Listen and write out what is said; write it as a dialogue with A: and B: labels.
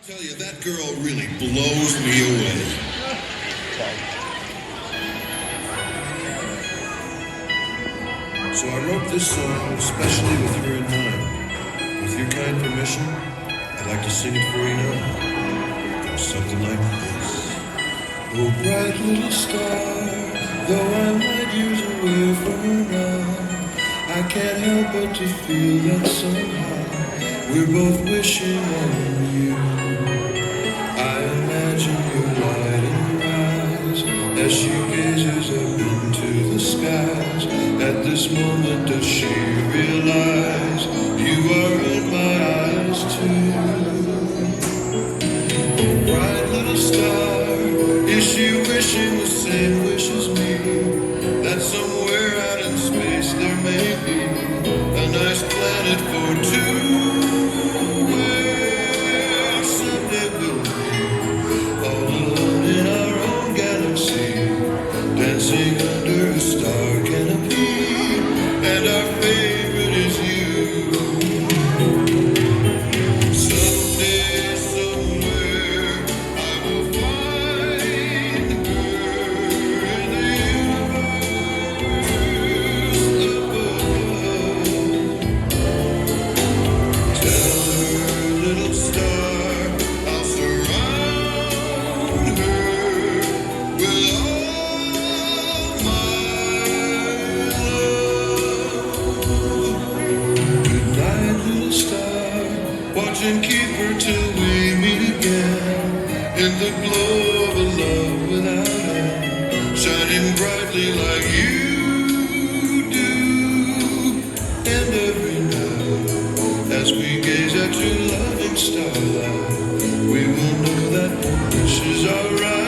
A: Tell you, that girl really blows me away. So I wrote this song especially with her in mind. With your kind permission, I'd like to sing it for you now. It goes something like this. Oh, bright little star, though I'm light years away from her now, I can't help but to feel that somehow we're both wishing on you. I imagine your light in her eyes as she gazes up into the skies. At this moment does she realize you are in my eyes too? Bright little star, is she wishing the same wish as me? That somewhere out in space there may be a nice planet for two, where someday we'll be all alone in our own galaxy, dancing under a star canopy, and our favorite is you. Someday, somewhere, I will find her in the universe above. Tell her, little star, I'll surround her with all my love. Good night, little star, watch and keep her till we meet again, in the glow of a love without end, shining brightly like you do. And every night, as we gaze at your loving starlight, we will know that wishes are right.